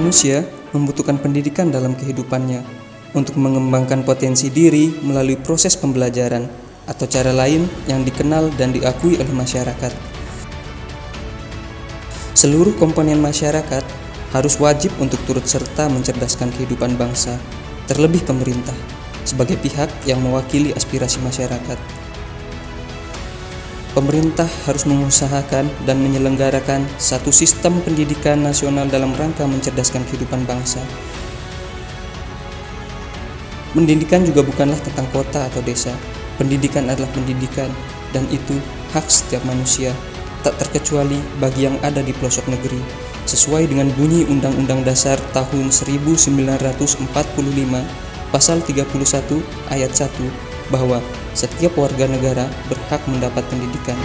Manusia membutuhkan pendidikan dalam kehidupannya untuk mengembangkan potensi diri melalui proses pembelajaran atau cara lain yang dikenal dan diakui oleh masyarakat. Seluruh komponen masyarakat harus wajib untuk turut serta mencerdaskan kehidupan bangsa, terlebih pemerintah, sebagai pihak yang mewakili aspirasi masyarakat. Pemerintah harus mengusahakan dan menyelenggarakan satu sistem pendidikan nasional dalam rangka mencerdaskan kehidupan bangsa. Pendidikan juga bukanlah tentang kota atau desa. Pendidikan adalah pendidikan, dan itu hak setiap manusia, tak terkecuali bagi yang ada di pelosok negeri, sesuai dengan bunyi Undang-Undang Dasar tahun 1945, Pasal 31 Ayat 1, bahwa setiap warga negara berhak mendapat pendidikan.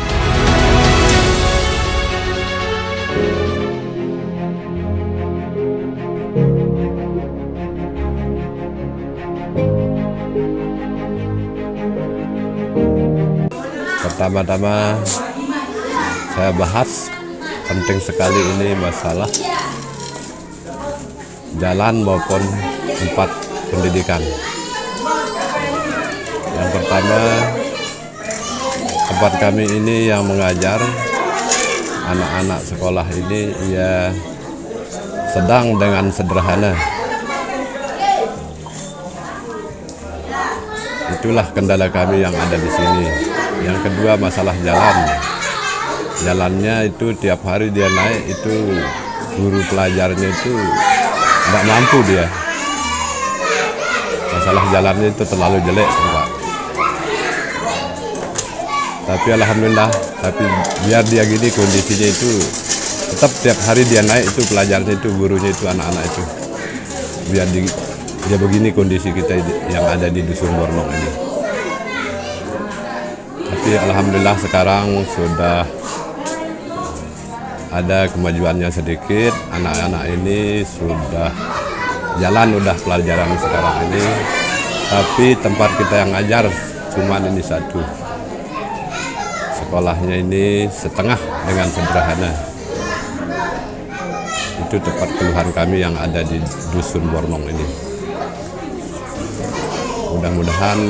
Pertama-tama saya bahas penting sekali ini masalah jalan maupun tempat pendidikan. Yang pertama, tempat kami ini yang mengajar anak-anak sekolah ini ya sedang dengan sederhana. Itulah kendala kami yang ada di sini. Yang kedua, masalah jalan. Jalannya itu tiap hari dia naik, itu guru pelajarnya itu tidak mampu dia. Masalah jalannya itu terlalu jelek, Pak. Tapi alhamdulillah, biar dia gini kondisinya itu tetap tiap hari dia naik, itu pelajarnya itu, gurunya itu, anak-anak itu. Biar dia begini kondisi kita yang ada di Dusun Bornong ini. Tapi alhamdulillah sekarang sudah ada kemajuannya sedikit. Anak-anak ini sudah jalan, udah pelajaran sekarang ini. Tapi tempat kita yang ngajar cuman ini satu. Sekolahnya ini setengah dengan sederhana. Itu tempat keluhan kami yang ada di Dusun Bornong ini. Mudah-mudahan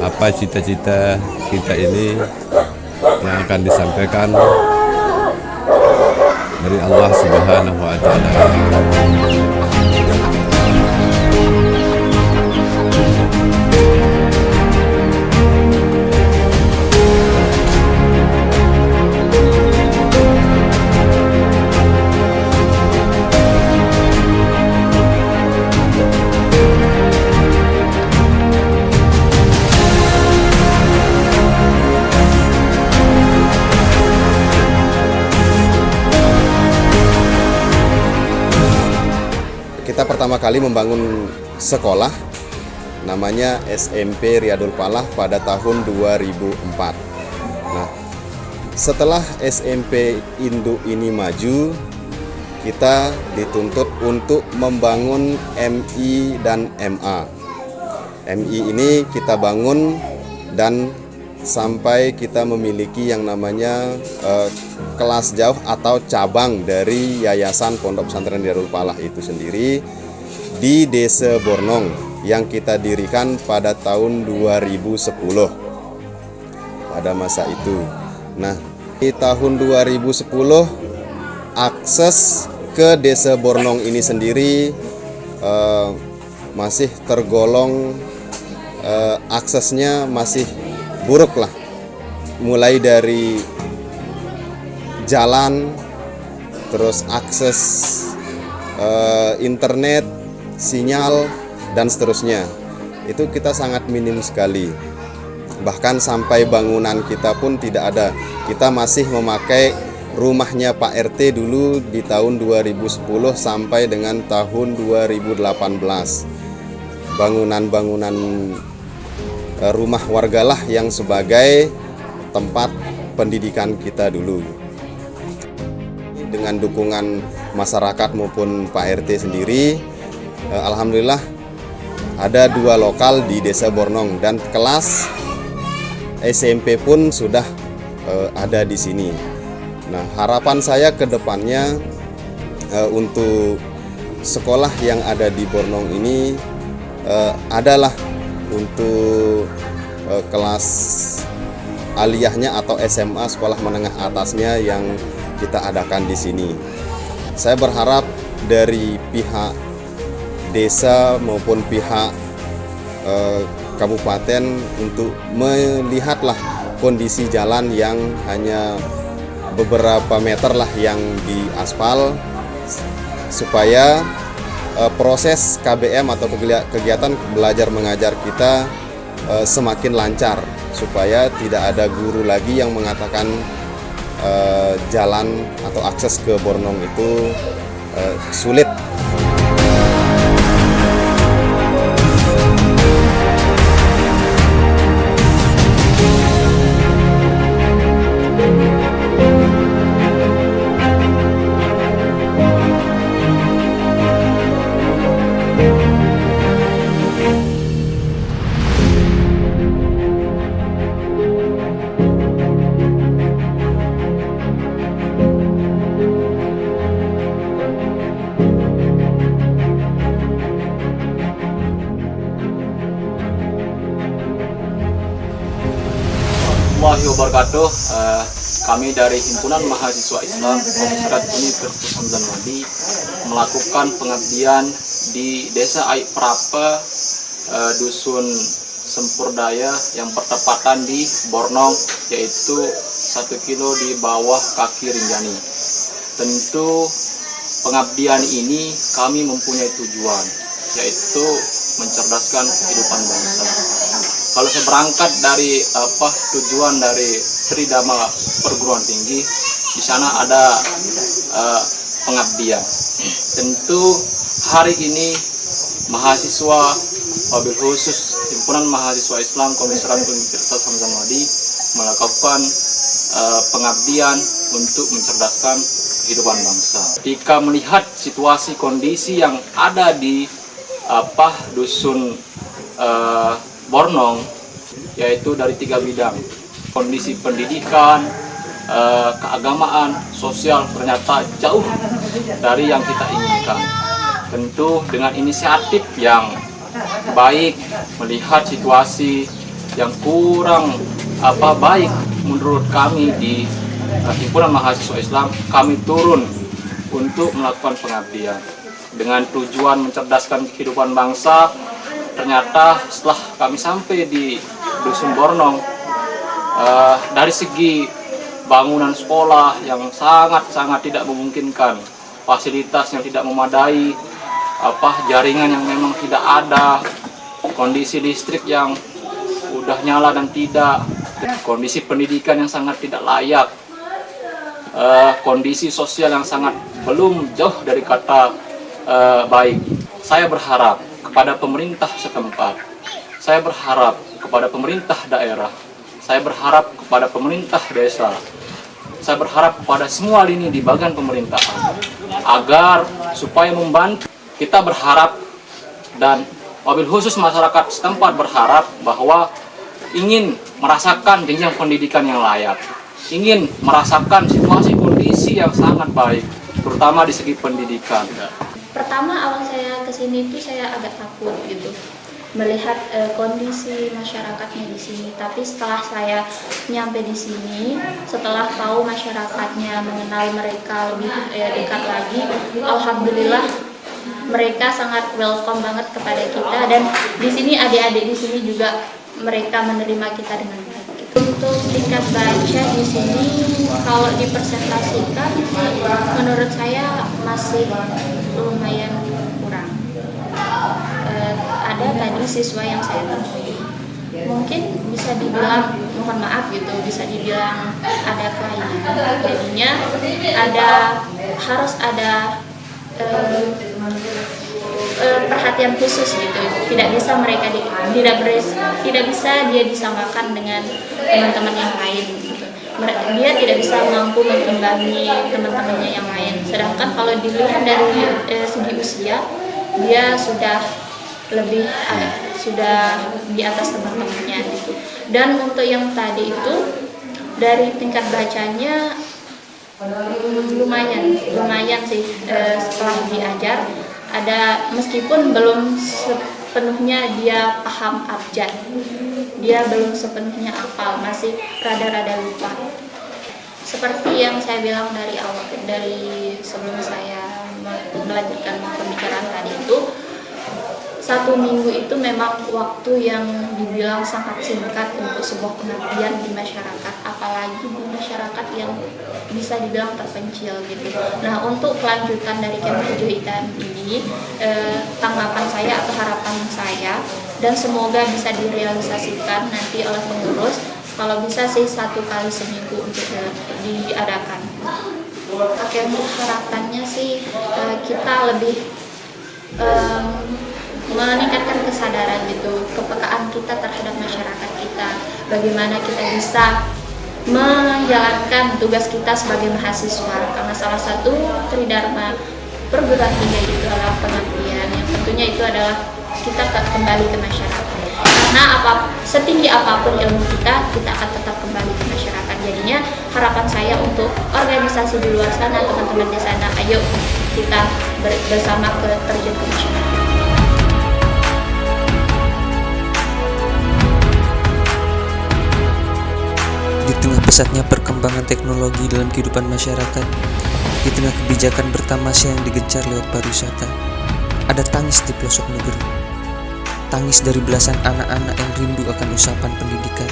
apa cita-cita kita ini yang akan disampaikan dari Allah Subhanahu wa Ta'ala. Kita pertama kali membangun sekolah namanya SMP Riyadul Falah pada tahun 2004. Nah, setelah SMP induk ini maju, kita dituntut untuk membangun MI dan MA. MI ini kita bangun dan sampai kita memiliki yang namanya kelas jauh atau cabang dari Yayasan Pondok Pesantren Riyadul Falah itu sendiri di Desa Bornong yang kita dirikan pada tahun 2010 pada masa itu. Nah, di tahun 2010 akses ke Desa Bornong ini sendiri masih tergolong aksesnya masih buruk lah, mulai dari jalan, terus akses internet, sinyal, dan seterusnya. Itu kita sangat minim sekali. Bahkan sampai bangunan kita pun tidak ada. Kita masih memakai rumahnya Pak RT dulu di tahun 2010 sampai dengan tahun 2018. Bangunan-bangunan rumah wargalah yang sebagai tempat pendidikan kita dulu. Dengan dukungan masyarakat maupun Pak RT sendiri, alhamdulillah ada 2 lokal di Desa Bornong dan kelas SMP pun sudah ada di sini. Nah, harapan saya ke depannya untuk sekolah yang ada di Bornong ini adalah untuk kelas aliyahnya atau SMA, sekolah menengah atasnya yang kita adakan di sini. Saya berharap dari pihak desa maupun pihak kabupaten untuk melihatlah kondisi jalan yang hanya beberapa meter lah yang diaspal, supaya proses KBM atau kegiatan belajar mengajar kita semakin lancar, supaya tidak ada guru lagi yang mengatakan jalan atau akses ke Bornong itu sulit. Warahmatullahi wabarakatuh. Kami dari Himpunan Mahasiswa Islam Komisariat Universitas Hamzah Madi melakukan pengabdian di Desa Aik Prape, Dusun Sempurdaya yang bertepatan di Bornong, yaitu 1 kilo di bawah kaki Rinjani. Tentu pengabdian ini kami mempunyai tujuan, yaitu mencerdaskan kehidupan bangsa. Kalau saya berangkat dari tujuan dari Tridharma Perguruan Tinggi, di sana ada pengabdian. Tentu hari ini mahasiswa, wabil khusus Himpunan Mahasiswa Islam Komisariat Universitas Hamzah Madi melakukan pengabdian untuk mencerdaskan kehidupan bangsa. Jika melihat situasi kondisi yang ada di dusun Bornong, yaitu dari 3 bidang: kondisi pendidikan, keagamaan, sosial, ternyata jauh dari yang kita inginkan. Tentu dengan inisiatif yang baik, melihat situasi yang kurang baik menurut kami di Himpunan Mahasiswa Islam, kami turun untuk melakukan pengabdian dengan tujuan mencerdaskan kehidupan bangsa. Ternyata setelah kami sampai di Dusun Bornong, dari segi bangunan sekolah yang sangat tidak memungkinkan, fasilitas yang tidak memadai, jaringan yang memang tidak ada, kondisi listrik yang udah nyala dan tidak, kondisi pendidikan yang sangat tidak layak, kondisi sosial yang sangat belum jauh dari kata baik. Saya berharap kepada pemerintah setempat, saya berharap kepada pemerintah daerah, saya berharap kepada pemerintah desa, saya berharap kepada semua lini di bagian pemerintahan agar supaya membantu. Kita berharap, dan wabil khusus masyarakat setempat berharap, bahwa ingin merasakan jenjang pendidikan yang layak, ingin merasakan situasi kondisi yang sangat baik, terutama di segi pendidikan. Pertama awal saya kesini itu saya agak takut gitu melihat kondisi masyarakatnya di sini. Tapi setelah saya nyampe di sini, setelah tahu masyarakatnya, mengenal mereka lebih dekat lagi, alhamdulillah mereka sangat welcome banget kepada kita. Dan di sini adik-adik di sini juga mereka menerima kita dengan baik. Untuk tingkat baca di sini kalau dipresentasikan, menurut saya masih lumayan kurang. Ada tadi siswa yang saya temui, mungkin bisa dibilang, mohon maaf gitu, bisa dibilang ada kelainan. Jadinya harus ada perhatian khusus gitu. Tidak bisa mereka tidak bisa dia disamakan dengan teman-teman yang lain gitu. Dia tidak bisa mampu mengimbangi teman-temannya yang lain. Sedangkan kalau dilihat dari segi usia, dia sudah lebih sudah di atas teman-temannya gitu. Dan untuk yang tadi itu dari tingkat bacanya lumayan sih, setelah diajar ada meskipun belum sepenuhnya dia paham abjad, dia belum sepenuhnya hafal, masih rada-rada lupa. Seperti yang saya bilang dari awal, dari sebelum saya melanjutkan pembicaraan tadi itu, 1 minggu itu memang waktu yang dibilang sangat singkat untuk sebuah pengabdian di masyarakat, apalagi di masyarakat yang bisa dibilang terpencil gitu. Nah, untuk kelanjutan dari Kemah Hijau Hitam ini, tanggapan saya atau harapan saya, dan semoga bisa direalisasikan nanti oleh pengurus, kalau bisa sih 1 kali seminggu untuk diadakan. Oke, untuk harapannya sih kita lebih meningkatkan kesadaran gitu, kepekaan kita terhadap masyarakat kita, bagaimana kita bisa menjalankan tugas kita sebagai mahasiswa, karena salah satu tridharma perguruan tinggi itu adalah pengabdian, yang tentunya itu adalah kita kembali ke masyarakat, karena setinggi apapun ilmu kita akan tetap kembali ke masyarakat. Jadinya harapan saya untuk organisasi di luar sana, teman-teman di sana, ayo kita bersama terjun ke masyarakat. Di tengah pesatnya perkembangan teknologi dalam kehidupan masyarakat, di tengah kebijakan bertamasya yang digencar lewat pariwisata, ada tangis di pelosok negeri. Tangis dari belasan anak-anak yang rindu akan usapan pendidikan.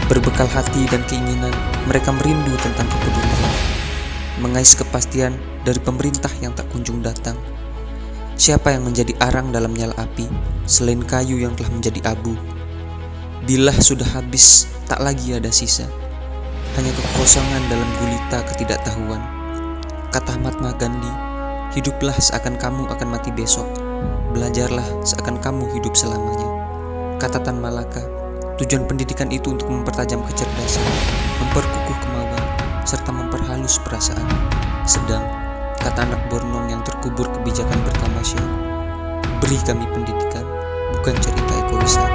Berbekal hati dan keinginan, mereka merindu tentang kepedulian. Mengais kepastian dari pemerintah yang tak kunjung datang. Siapa yang menjadi arang dalam nyala api, selain kayu yang telah menjadi abu? Bilah sudah habis, tak lagi ada sisa. Hanya kekosongan dalam gulita ketidaktahuan. Kata Mahatma Gandhi, hiduplah seakan kamu akan mati besok. Belajarlah seakan kamu hidup selamanya. Kata Tan Malaka, tujuan pendidikan itu untuk mempertajam kecerdasan, memperkukuh kemauan, serta memperhalus perasaan. Sedang, kata anak Bornong yang terkubur kebijakan bertamasya, beri kami pendidikan, bukan cerita ekowisata.